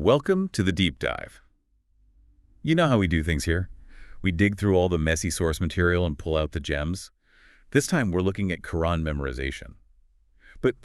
Welcome to the deep dive. You know how we do things here. We dig through all the messy source material and pull out the gems. This time we're looking at Quran memorization. But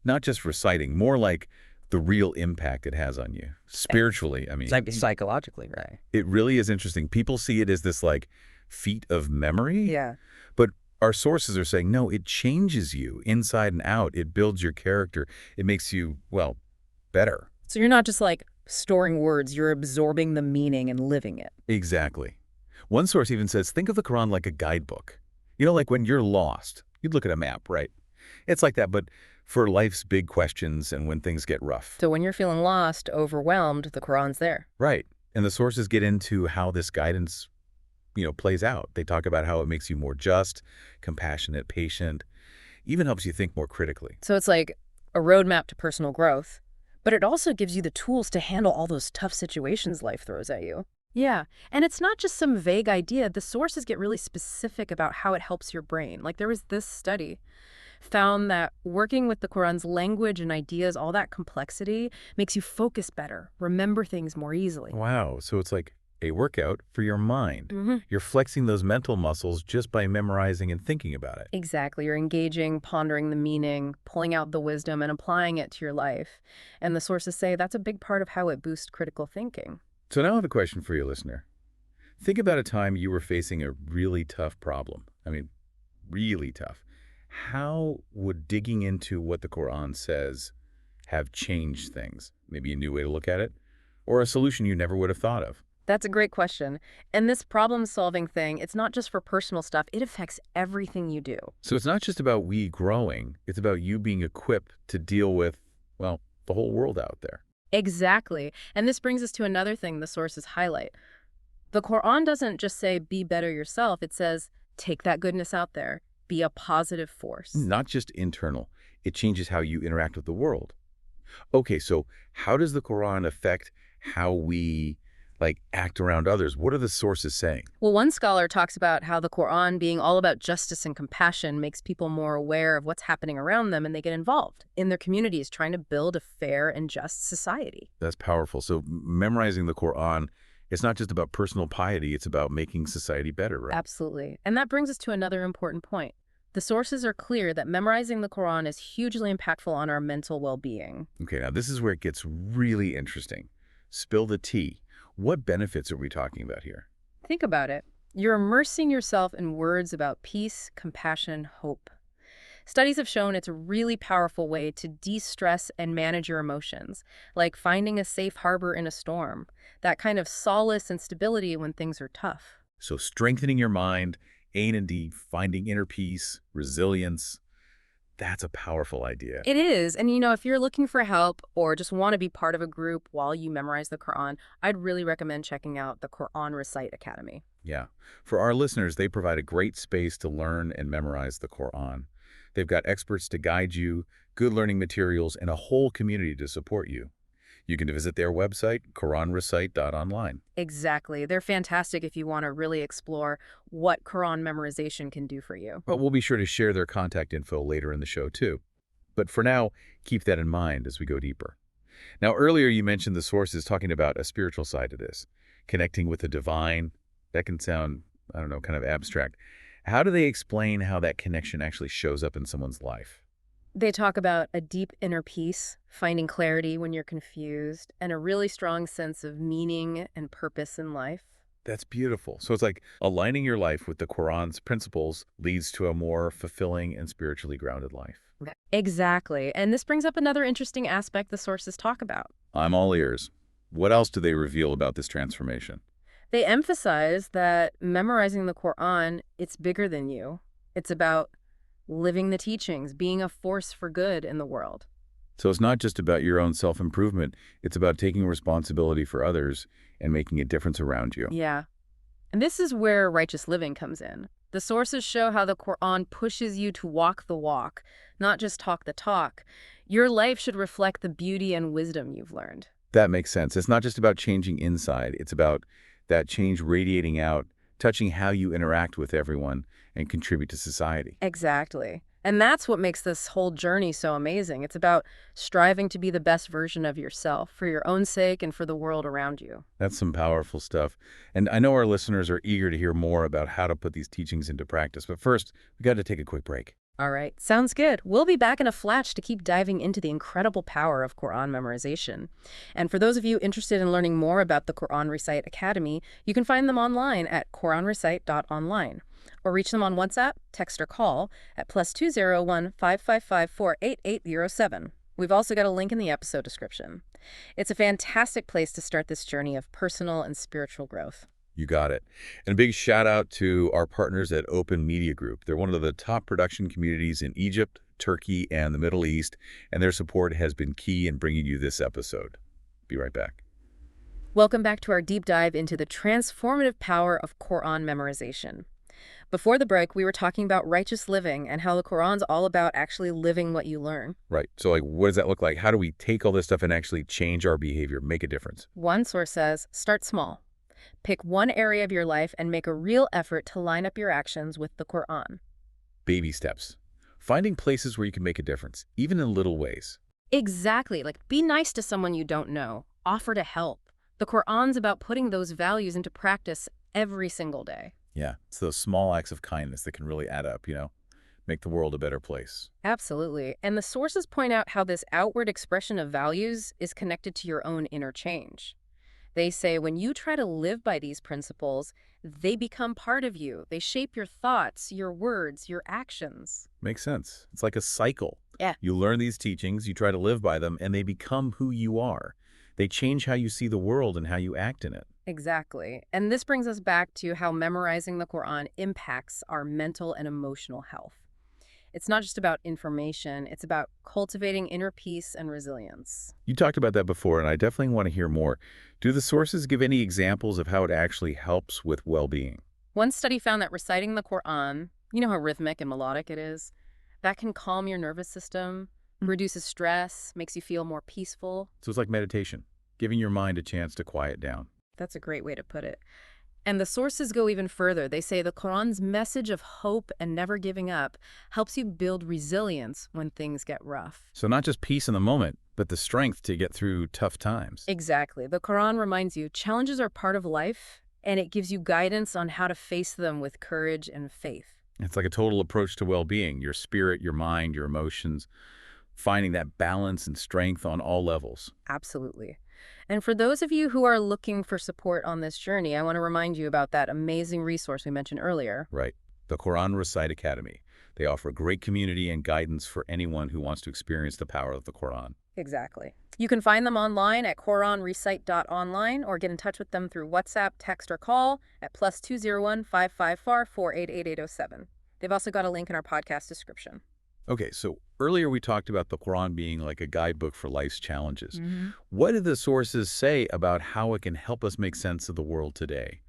not just reciting, more like the real impact it has on you. Spiritually, I mean. Psychologically, right? It really is interesting. People see it as this feat of memory. Yeah. But our sources are saying, no, it changes you inside and out. It builds your character. It makes you, well, better. So you're not just storing words, you're absorbing the meaning and living it. Exactly. One source even says, think of the Quran like a guidebook. You know, like when you're lost, you'd look at a map, right? It's like that, but for life's big questions and when things get rough. So when you're feeling lost, overwhelmed, the Quran's there. Right. And the sources get into how this guidance, plays out. They talk about how it makes you more just, compassionate, patient, even helps you think more critically. So it's like a roadmap to personal growth, but it also gives you the tools to handle all those tough situations life throws at you. Yeah, and it's not just some vague idea. The sources get really specific about how it helps your brain. Like there was this study found that working with the Quran's language and ideas, all that complexity, makes you focus better, remember things more easily. Wow, so it's like a workout for your mind. Mm-hmm. You're flexing those mental muscles just by memorizing and thinking about it. Exactly. You're engaging, pondering the meaning, pulling out the wisdom, and applying it to your life. And the sources say that's a big part of how it boosts critical thinking. So now I have a question for you, listener. Think about a time you were facing a really tough problem. I mean, really tough. How would digging into what the Quran says have changed things? Maybe a new way to look at it? Or a solution you never would have thought of? That's a great question. And this problem-solving thing, it's not just for personal stuff. It affects everything you do. So it's not just about we growing. It's about you being equipped to deal with, well, the whole world out there. Exactly. And this brings us to another thing the sources highlight. The Quran doesn't just say, be better yourself. It says, take that goodness out there. Be a positive force. Not just internal. It changes how you interact with the world. Okay, so how does the Quran affect how we act around others? What are the sources saying? Well, one scholar talks about how the Quran being all about justice and compassion makes people more aware of what's happening around them and they get involved in their communities trying to build a fair and just society. That's powerful. So memorizing the Quran, it's not just about personal piety, it's about making society better, right? Absolutely. And that brings us to another important point. The sources are clear that memorizing the Quran is hugely impactful on our mental well-being. Okay, now this is where it gets really interesting. Spill the tea. What benefits are we talking about here? Think about it. You're immersing yourself in words about peace, compassion, hope. Studies have shown it's a really powerful way to de-stress and manage your emotions, like finding a safe harbor in a storm, that kind of solace and stability when things are tough. So strengthening your mind, A and D, finding inner peace, resilience, that's a powerful idea. It is. And if you're looking for help or just want to be part of a group while you memorize the Quran, I'd really recommend checking out the Quran Recite Academy. Yeah. For our listeners, they provide a great space to learn and memorize the Quran. They've got experts to guide you, good learning materials, and a whole community to support you. You can visit their website, quranrecite.online. Exactly. They're fantastic if you want to really explore what Quran memorization can do for you. But we'll be sure to share their contact info later in the show, too. But for now, keep that in mind as we go deeper. Now, earlier you mentioned the sources talking about a spiritual side to this, connecting with the divine. That can sound, I don't know, kind of abstract. How do they explain how that connection actually shows up in someone's life? They talk about a deep inner peace, finding clarity when you're confused, and a really strong sense of meaning and purpose in life. That's beautiful. So it's like aligning your life with the Quran's principles leads to a more fulfilling and spiritually grounded life. Exactly. And this brings up another interesting aspect the sources talk about. I'm all ears. What else do they reveal about this transformation? They emphasize that memorizing the Quran, it's bigger than you. It's about living the teachings, being a force for good in the world. So it's not just about your own self-improvement. It's about taking responsibility for others and making a difference around you. Yeah. And this is where righteous living comes in. The sources show how the Quran pushes you to walk the walk, not just talk the talk. Your life should reflect the beauty and wisdom you've learned. That makes sense. It's not just about changing inside. It's about that change radiating out, touching how you interact with everyone and contribute to society. Exactly. And that's what makes this whole journey so amazing. It's about striving to be the best version of yourself for your own sake and for the world around you. That's some powerful stuff. And I know our listeners are eager to hear more about how to put these teachings into practice. But first, we got to take a quick break. All right, sounds good. We'll be back in a flash to keep diving into the incredible power of Quran memorization. And for those of you interested in learning more about the Quran Recite Academy, you can find them online at quranrecite.online or reach them on WhatsApp, text, or call at +201 555 48807. We've also got a link in the episode description. It's a fantastic place to start this journey of personal and spiritual growth. You got it. And a big shout out to our partners at Open Media Group. They're one of the top production communities in Egypt, Turkey, and the Middle East, and their support has been key in bringing you this episode. Be right back. Welcome back to our deep dive into the transformative power of Quran memorization. Before the break, we were talking about righteous living and how the Quran's all about actually living what you learn. Right. So, what does that look like? How do we take all this stuff and actually change our behavior, make a difference? One source says, start small. Pick one area of your life and make a real effort to line up your actions with the Quran. Baby steps. Finding places where you can make a difference, even in little ways. Exactly. Like, be nice to someone you don't know. Offer to help. The Quran's about putting those values into practice every single day. Yeah, it's those small acts of kindness that can really add up, make the world a better place. Absolutely. And the sources point out how this outward expression of values is connected to your own inner change. They say when you try to live by these principles, they become part of you. They shape your thoughts, your words, your actions. Makes sense. It's like a cycle. Yeah. You learn these teachings, you try to live by them, and they become who you are. They change how you see the world and how you act in it. Exactly. And this brings us back to how memorizing the Quran impacts our mental and emotional health. It's not just about information, it's about cultivating inner peace and resilience. You talked about that before, and I definitely want to hear more. Do the sources give any examples of how it actually helps with well-being? One study found that reciting the Quran, you know how rhythmic and melodic it is, that can calm your nervous system, reduces stress, makes you feel more peaceful. So it's like meditation, giving your mind a chance to quiet down. That's a great way to put it. And the sources go even further. They say the Quran's message of hope and never giving up helps you build resilience when things get rough. So not just peace in the moment, but the strength to get through tough times. Exactly. The Quran reminds you challenges are part of life, and it gives you guidance on how to face them with courage and faith. It's like a total approach to well-being, your spirit, your mind, your emotions, finding that balance and strength on all levels. Absolutely. And for those of you who are looking for support on this journey, I want to remind you about that amazing resource we mentioned earlier. Right. The Quran Recite Academy. They offer a great community and guidance for anyone who wants to experience the power of the Quran. Exactly. You can find them online at quranrecite.online or get in touch with them through WhatsApp, text, or call at +201 554 488 They've also got a link in our podcast description. Okay, so earlier we talked about the Quran being like a guidebook for life's challenges. What do the sources say about how it can help us make sense of the world today?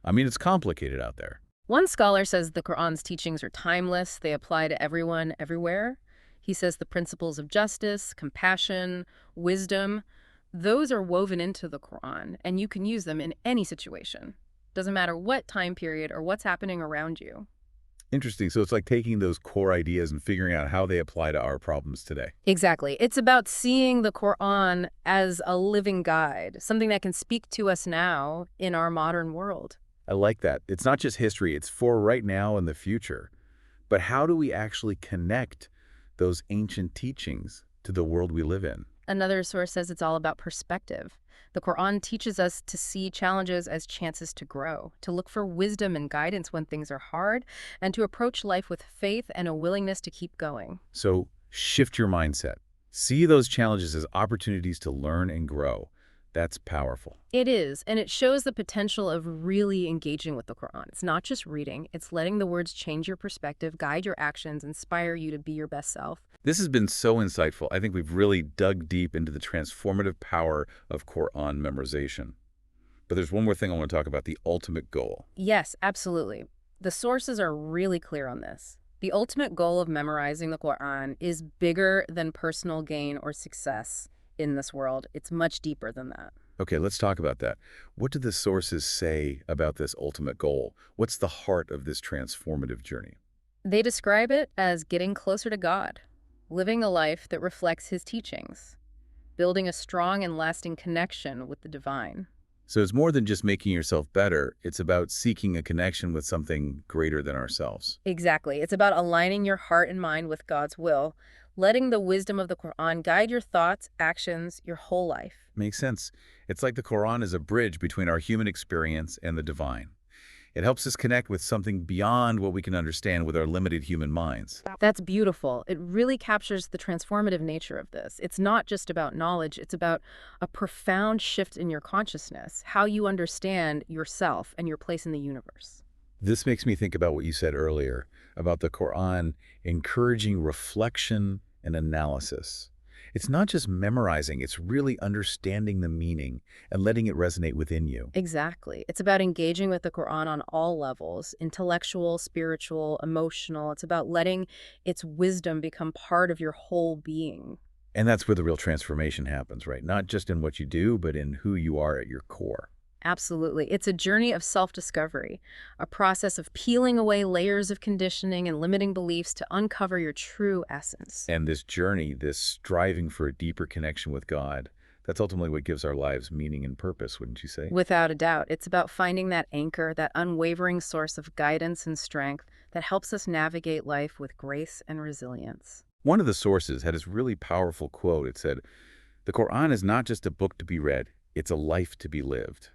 I mean, it's complicated out there. One scholar says the Quran's teachings are timeless. They apply to everyone, everywhere. He says the principles of justice, compassion, wisdom, those are woven into the Quran, and you can use them in any situation. Doesn't matter what time period or what's happening around you. Interesting. So it's like taking those core ideas and figuring out how they apply to our problems today. Exactly. It's about seeing the Quran as a living guide, something that can speak to us now in our modern world. I like that. It's not just history. It's for right now and the future. But how do we actually connect those ancient teachings to the world we live in? Another source says it's all about perspective. The Quran teaches us to see challenges as chances to grow, to look for wisdom and guidance when things are hard, and to approach life with faith and a willingness to keep going. So shift your mindset. See those challenges as opportunities to learn and grow. That's powerful. It is, and it shows the potential of really engaging with the Quran. It's not just reading, it's letting the words change your perspective, guide your actions, inspire you to be your best self. This has been so insightful. I think we've really dug deep into the transformative power of Quran memorization. But there's one more thing I want to talk about, the ultimate goal. Yes, absolutely. The sources are really clear on this. The ultimate goal of memorizing the Quran is bigger than personal gain or success in this world. It's much deeper than that. Okay, let's talk about that. What do the sources say about this ultimate goal? What's the heart of this transformative journey? They describe it as getting closer to God, living a life that reflects His teachings, building a strong and lasting connection with the divine. So it's more than just making yourself better. It's about seeking a connection with something greater than ourselves. Exactly. It's about aligning your heart and mind with God's will, letting the wisdom of the Quran guide your thoughts, actions, your whole life. Makes sense. It's like the Quran is a bridge between our human experience and the divine. It helps us connect with something beyond what we can understand with our limited human minds. That's beautiful. It really captures the transformative nature of this. It's not just about knowledge, it's about a profound shift in your consciousness, how you understand yourself and your place in the universe. This makes me think about what you said earlier about the Quran encouraging reflection and analysis. It's not just memorizing, it's really understanding the meaning and letting it resonate within you. Exactly. It's about engaging with the Quran on all levels, intellectual, spiritual, emotional. It's about letting its wisdom become part of your whole being. And that's where the real transformation happens, right? Not just in what you do, but in who you are at your core. Absolutely. It's a journey of self-discovery, a process of peeling away layers of conditioning and limiting beliefs to uncover your true essence. And this journey, this striving for a deeper connection with God, that's ultimately what gives our lives meaning and purpose, wouldn't you say? Without a doubt, it's about finding that anchor, that unwavering source of guidance and strength that helps us navigate life with grace and resilience. One of the sources had this really powerful quote. It said, "The Quran is not just a book to be read, it's a life to be lived."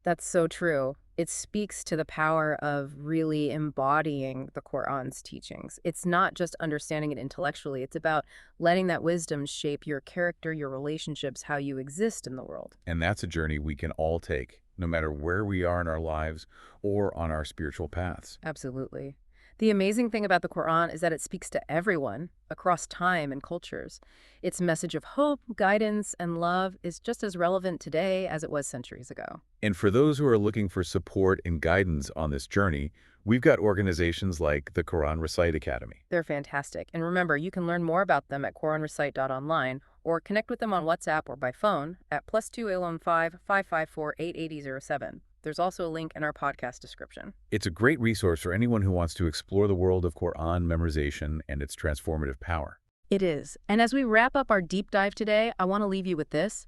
That's so true. It speaks to the power of really embodying the Quran's teachings. It's not just understanding it intellectually, it's about letting that wisdom shape your character, your relationships, how you exist in the world. And that's a journey we can all take, no matter where we are in our lives or on our spiritual paths. Absolutely. The amazing thing about the Quran is that it speaks to everyone across time and cultures. Its message of hope, guidance, and love is just as relevant today as it was centuries ago. And for those who are looking for support and guidance on this journey, we've got organizations like the Quran Recite Academy. They're fantastic. And remember, you can learn more about them at quranrecite.online or connect with them on WhatsApp or by phone at +2 815 554 88007. There's also a link in our podcast description. It's a great resource for anyone who wants to explore the world of Quran memorization and its transformative power. It is. And as we wrap up our deep dive today, I want to leave you with this.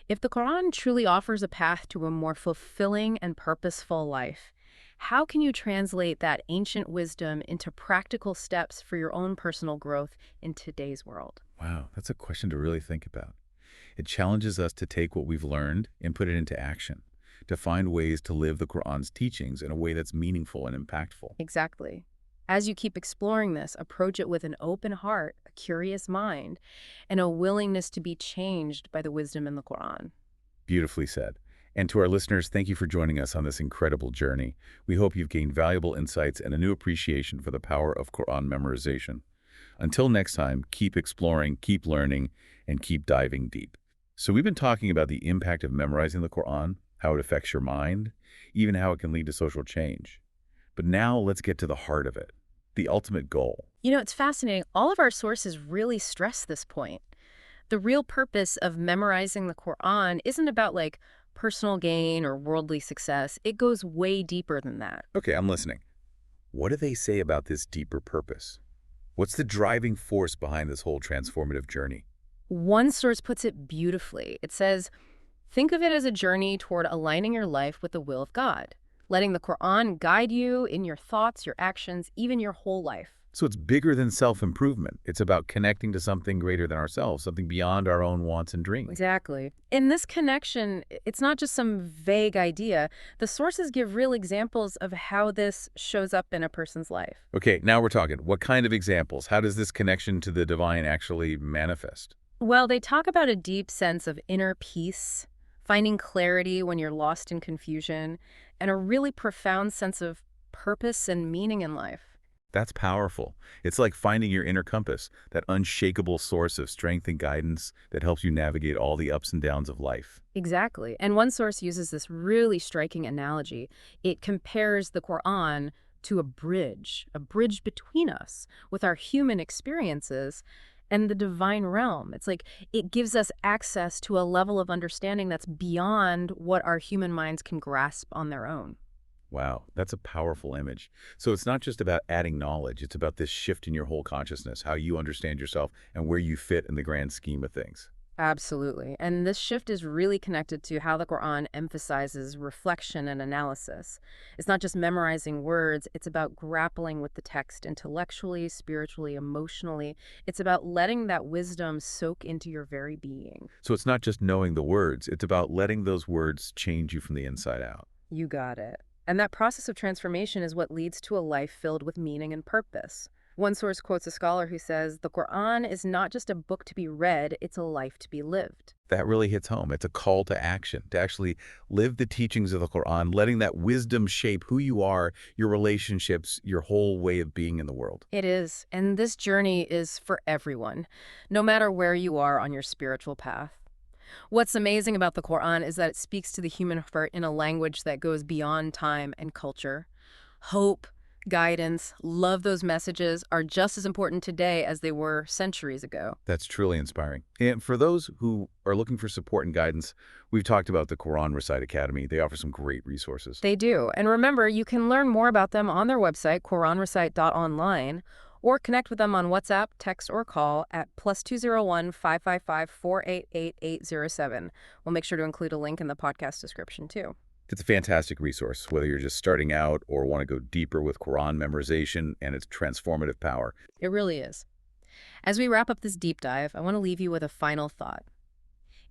If the Quran truly offers a path to a more fulfilling and purposeful life, how can you translate that ancient wisdom into practical steps for your own personal growth in today's world? Wow, that's a question to really think about. It challenges us to take what we've learned and put it into action, to find ways to live the Quran's teachings in a way that's meaningful and impactful. Exactly. As you keep exploring this, approach it with an open heart, a curious mind, and a willingness to be changed by the wisdom in the Quran. Beautifully said. And to our listeners, thank you for joining us on this incredible journey. We hope you've gained valuable insights and a new appreciation for the power of Quran memorization. Until next time, keep exploring, keep learning, and keep diving deep. So we've been talking about the impact of memorizing the Quran, how it affects your mind, even how it can lead to social change. But now let's get to the heart of it, the ultimate goal. You know, it's fascinating. All of our sources really stress this point. The real purpose of memorizing the Quran isn't about personal gain or worldly success. It goes way deeper than that. Okay, I'm listening. What do they say about this deeper purpose? What's the driving force behind this whole transformative journey? One source puts it beautifully. It says, think of it as a journey toward aligning your life with the will of God, letting the Quran guide you in your thoughts, your actions, even your whole life. So it's bigger than self-improvement. It's about connecting to something greater than ourselves, something beyond our own wants and dreams. Exactly. In this connection, it's not just some vague idea. The sources give real examples of how this shows up in a person's life. Okay, now we're talking. What kind of examples? How does this connection to the divine actually manifest? Well, they talk about a deep sense of inner peace, finding clarity when you're lost in confusion, and a really profound sense of purpose and meaning in life. That's powerful. It's like finding your inner compass, that unshakable source of strength and guidance that helps you navigate all the ups and downs of life. Exactly. And one source uses this really striking analogy. It compares the Quran to a bridge between us with our human experiences and the divine realm. It's like it gives us access to a level of understanding that's beyond what our human minds can grasp on their own. Wow, that's a powerful image. So it's not just about adding knowledge, it's about this shift in your whole consciousness, how you understand yourself and where you fit in the grand scheme of things. Absolutely. And this shift is really connected to how the Quran emphasizes reflection and analysis. It's not just memorizing words, it's about grappling with the text intellectually, spiritually, emotionally. It's about letting that wisdom soak into your very being. So it's not just knowing the words, it's about letting those words change you from the inside out. You got it. And that process of transformation is what leads to a life filled with meaning and purpose. One source quotes a scholar who says, "The Quran is not just a book to be read, it's a life to be lived." That really hits home. It's a call to action, to actually live the teachings of the Quran, letting that wisdom shape who you are, your relationships, your whole way of being in the world. It is. And this journey is for everyone, no matter where you are on your spiritual path. What's amazing about the Quran is that it speaks to the human heart in a language that goes beyond time and culture. Hope, guidance, love, those messages are just as important today as they were centuries ago. That's truly inspiring. And for those who are looking for support and guidance, we've talked about the Quran Recite Academy. They offer some great resources. They do. And remember, you can learn more about them on their website, quranrecite.online, or connect with them on WhatsApp, text, or call at +201-555-488-807. We'll make sure to include a link in the podcast description, too. It's a fantastic resource, whether you're just starting out or want to go deeper with Quran memorization and its transformative power. It really is. As we wrap up this deep dive, I want to leave you with a final thought.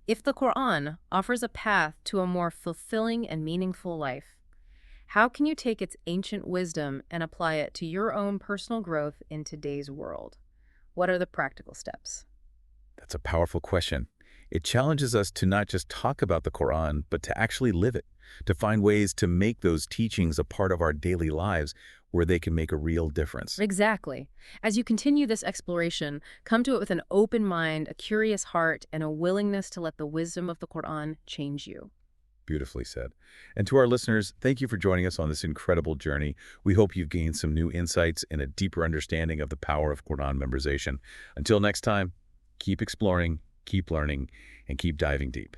If the Quran offers a path to a more fulfilling and meaningful life, how can you take its ancient wisdom and apply it to your own personal growth in today's world? What are the practical steps? That's a powerful question. It challenges us to not just talk about the Quran, but to actually live it, to find ways to make those teachings a part of our daily lives where they can make a real difference. Exactly. As you continue this exploration, come to it with an open mind, a curious heart, and a willingness to let the wisdom of the Quran change you. Beautifully said. And to our listeners, thank you for joining us on this incredible journey. We hope you've gained some new insights and a deeper understanding of the power of Quran memorization. Until next time, keep exploring, keep learning, and keep diving deep.